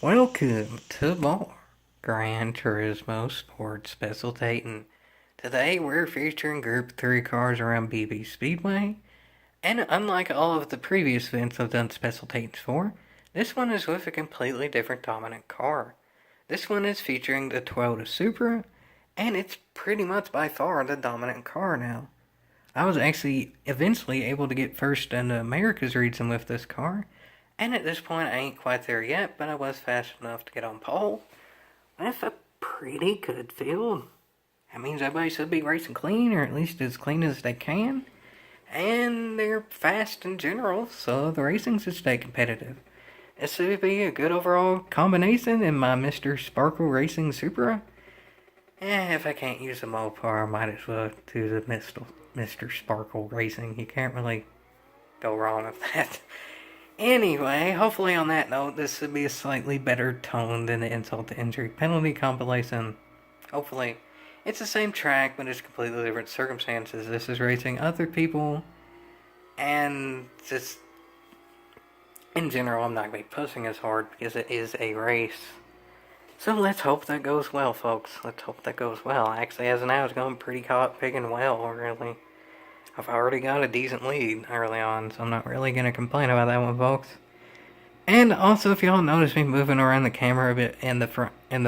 Welcome to more Gran Turismo Sports Specialtating. Today we're featuring Group 3 cars around BB Speedway, and unlike all of the previous events I've done Specialtates for, this one is with a completely different dominant car. This one is featuring the Toyota Supra, and it's pretty much by far the dominant car now. I was actually eventually able to get first in the America's region with this car, and at this point I ain't quite there yet, but I was fast enough to get on pole with a pretty good field. That means everybody should be racing clean, or at least as clean as they can, and they're fast in general, so the racing should stay competitive. This should be a good overall combination in my Mr. Sparkle Racing Supra. If I can't use the Mopar, I might as well do the Mr. Sparkle Racing. You can't really go wrong with that. Anyway, hopefully on that note, this should be a slightly better tone than the insult to injury penalty compilation. Hopefully, it's the same track, but it's completely different circumstances. This is racing other people, and just in general, I'm not going to be pushing as hard because it is a race. So let's hope that goes well, folks. Let's hope that goes well. Actually, as of now, it's going pretty picking well, really. I've already got a decent lead early on, so I'm not really going to complain about that one, folks. And also, if y'all notice me moving around the camera a bit in the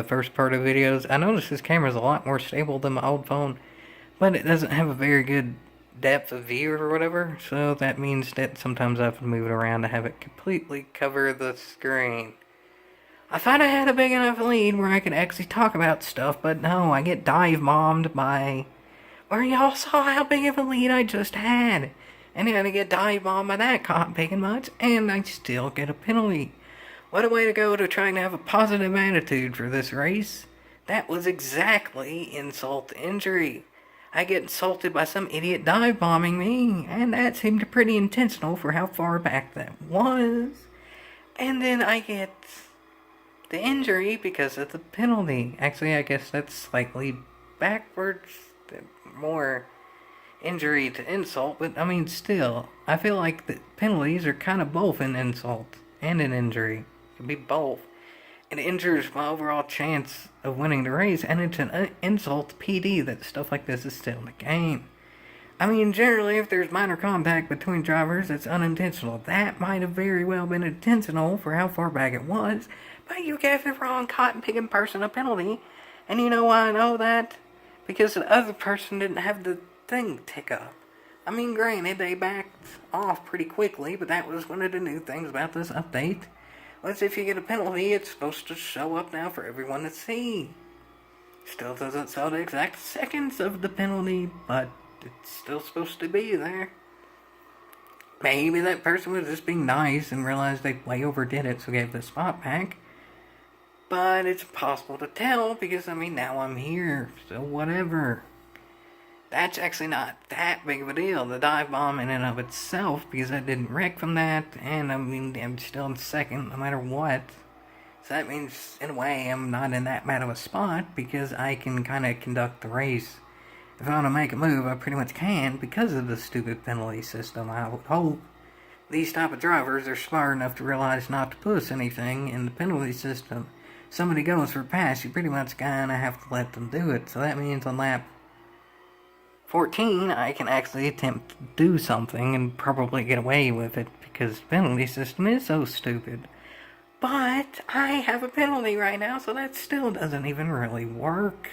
first part of videos, I notice this camera is a lot more stable than my old phone, but it doesn't have a very good depth of view or whatever, so that means that sometimes I have to move it around to have it completely cover the screen. I thought I had a big enough lead where I could actually talk about stuff, but no, I get dive bombed by... Or y'all saw how big of a lead I just had. And then I get dive bombed by that cop picking much, and I still get a penalty. What a way to go to trying to have a positive attitude for this race. That was exactly insult to injury. I get insulted by some idiot dive bombing me, and that seemed pretty intentional for how far back that was. And then I get the injury because of the penalty. Actually, I guess that's slightly backwards, more injury to insult, but I mean, still, I feel like the penalties are kind of both an insult and an injury. It could be both. It injures my overall chance of winning the race, and it's an insult to PD that stuff like this is still in the game. I mean, generally, if there's minor contact between drivers, it's unintentional. That might have very well been intentional for how far back it was, but you gave the wrong cotton-picking person a penalty, and you know why I know that? Because the other person didn't have the thing tick up. I mean, granted, they backed off pretty quickly, but that was one of the new things about this update. Was if you get a penalty, it's supposed to show up now for everyone to see. Still doesn't show the exact seconds of the penalty, but it's still supposed to be there. Maybe that person was just being nice and realized they way overdid it, so gave the spot back. But it's impossible to tell because, I mean, now I'm here, so whatever. That's actually not that big of a deal, the dive bomb in and of itself, because I didn't wreck from that, and I mean, I'm still in second no matter what. So that means, in a way, I'm not in that bad of a spot because I can kind of conduct the race. If I want to make a move, I pretty much can because of the stupid penalty system. I would hope these type of drivers are smart enough to realize not to push anything in the penalty system. Somebody goes for a pass, you pretty much kind of have to let them do it. So that means on lap 14, I can actually attempt to do something and probably get away with it because the penalty system is so stupid. But I have a penalty right now, so that still doesn't even really work.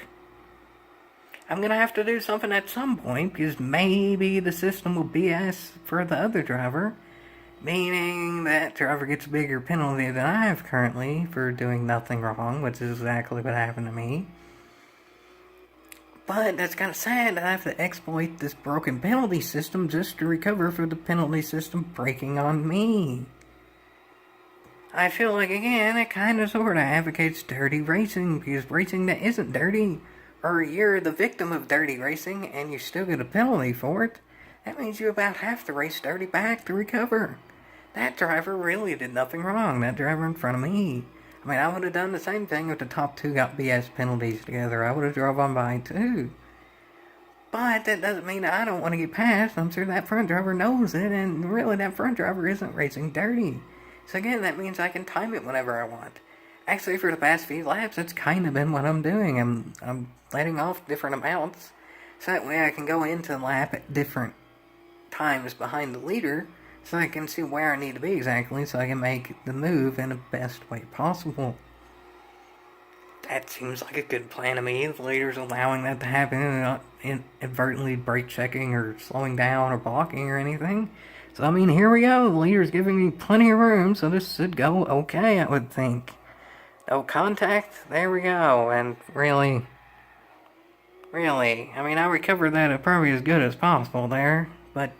I'm going to have to do something at some point because maybe the system will BS for the other driver. Meaning that driver gets a bigger penalty than I have currently for doing nothing wrong, which is exactly what happened to me. But that's kind of sad that I have to exploit this broken penalty system just to recover for the penalty system breaking on me. I feel like, again, it kind of sort of advocates dirty racing, because racing that isn't dirty, or you're the victim of dirty racing and you still get a penalty for it, that means you about have to race dirty back to recover. That driver really did nothing wrong, that driver in front of me. I mean, I would have done the same thing if the top two got BS penalties together. I would have drove on by too. But that doesn't mean I don't want to get past. I'm sure that front driver knows it, and really that front driver isn't racing dirty. So again, that means I can time it whenever I want. Actually, for the past few laps, that's kind of been what I'm doing. I'm letting off different amounts, so that way I can go into the lap at different times behind the leader, so I can see where I need to be exactly, so I can make the move in the best way possible. That seems like a good plan to me. The leader's allowing that to happen and not inadvertently brake checking or slowing down or blocking or anything. So, I mean, here we go. The leader's giving me plenty of room, so this should go okay, I would think. No contact, there we go. And really, I mean, I recovered that probably as good as possible there, but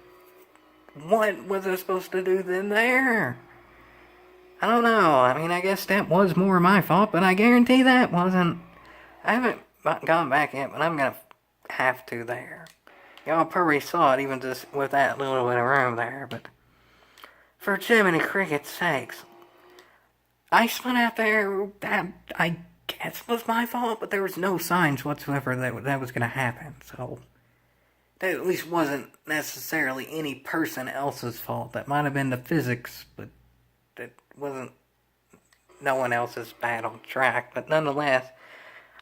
what was I supposed to do then there? I don't know. I mean, I guess that was more my fault, but I guarantee that wasn't. I haven't gone back yet, but I'm gonna have to there. Y'all probably saw it even just with that little bit of room there, but for Jiminy Cricket's sakes, I spun out there. That I guess was my fault, but there was no signs whatsoever that was gonna happen. So that at least wasn't necessarily any person else's fault. That might have been the physics, but it wasn't no one else's bad on track. But nonetheless,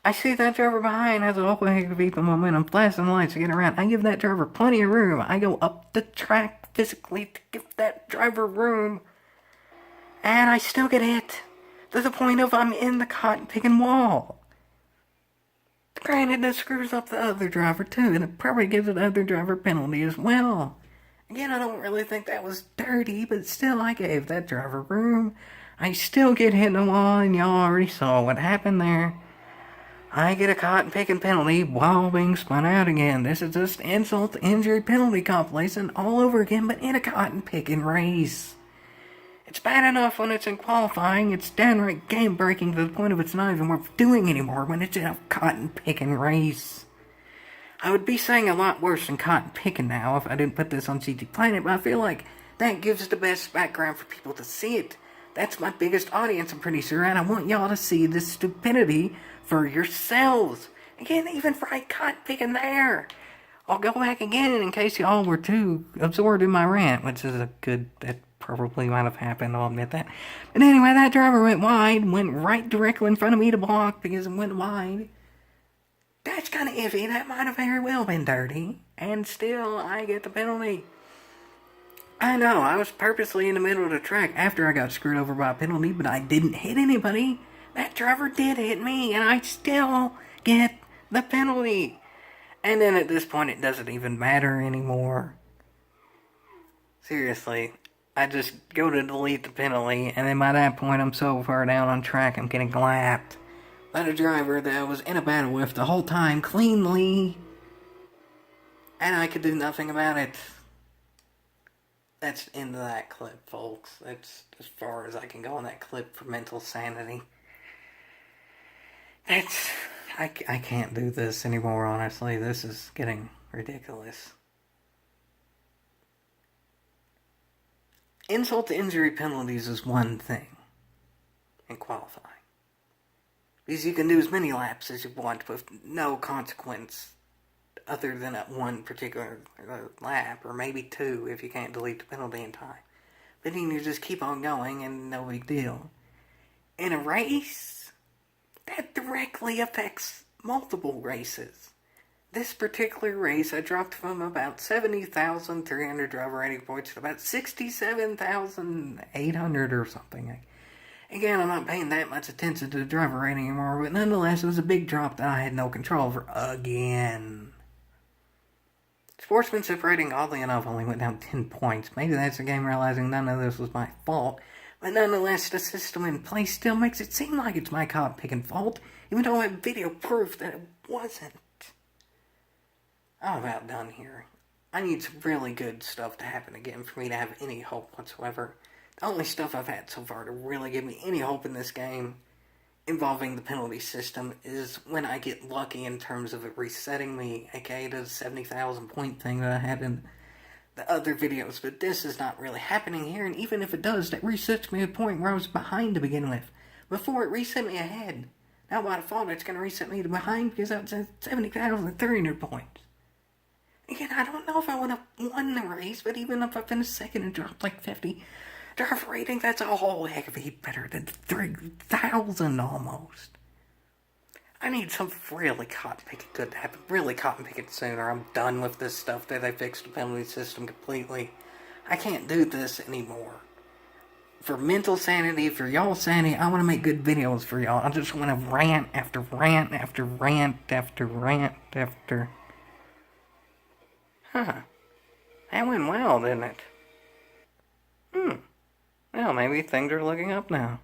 I see that driver behind has a whole heck of the momentum, flashing the lights to get around. I give that driver plenty of room. I go up the track physically to give that driver room, and I still get hit to the point of I'm in the cotton picking wall. Granted, that screws up the other driver too, and it probably gives the other driver a penalty as well. Again, I don't really think that was dirty, but still, I gave that driver room. I still get hit in the wall, and y'all already saw what happened there. I get a cotton picking penalty while being spun out again. This is just insult to injury penalty compilation all over again, but in a cotton picking race. It's bad enough when it's in qualifying. It's downright game breaking to the point of it's not even worth doing anymore when it's in a cotton picking race. I would be saying a lot worse than cotton picking now if I didn't put this on GT Planet, but I feel like that gives the best background for people to see it. That's my biggest audience, I'm pretty sure, and I want y'all to see this stupidity for yourselves. Again, even for cotton picking there. I'll go back again in case y'all were too absorbed in my rant, which is a good, that probably might have happened, I'll admit that. But anyway, that driver went wide, went right directly in front of me to block because it went wide. That's kind of iffy. That might have very well been dirty. And still, I get the penalty. I know, I was purposely in the middle of the track after I got screwed over by a penalty, but I didn't hit anybody. That driver did hit me, and I still get the penalty. And then at this point, it doesn't even matter anymore. Seriously, I just go to delete the penalty, and then by that point, I'm so far down on track, I'm getting lapped by the driver that I was in a battle with the whole time, cleanly, and I could do nothing about it. That's the end of that clip, folks. That's as far as I can go on that clip for mental sanity. I can't do this anymore, honestly. This is getting ridiculous. Insult to injury penalties is one thing in qualifying. Because you can do as many laps as you want with no consequence other than at one particular lap, or maybe two if you can't delete the penalty in time. But then you just keep on going and no big deal. In a race, that directly affects multiple races. This particular race, I dropped from about 70,300 driver rating points to about 67,800 or something. Again, I'm not paying that much attention to the driver rating anymore, but nonetheless, it was a big drop that I had no control over again. Sportsmanship rating, oddly enough, only went down 10 points. Maybe that's the game realizing none of this was my fault, but nonetheless, the system in place still makes it seem like it's my cop-picking fault, even though I have video proof that it wasn't. I'm about done here. I need some really good stuff to happen again for me to have any hope whatsoever. The only stuff I've had so far to really give me any hope in this game involving the penalty system is when I get lucky in terms of it resetting me, aka the 70,000 point thing that I had in the other videos. But this is not really happening here, and even if it does, that resets me to a point where I was behind to begin with, before it reset me ahead. Now by default, it's going to reset me to behind because I was at 70,300 points. Again, I don't know if I would have won the race, but even if I finished second and dropped like 50, Draft rating, that's a whole heck of a heap better than 3,000 almost. I need some really cotton picking good to happen. Really cotton picking soon, or I'm done with this stuff that they fixed the penalty system completely. I can't do this anymore. For mental sanity, for y'all's sanity, I want to make good videos for y'all. I just want to rant after rant after rant after rant after... Huh. That went well, didn't it? Well, maybe things are looking up now.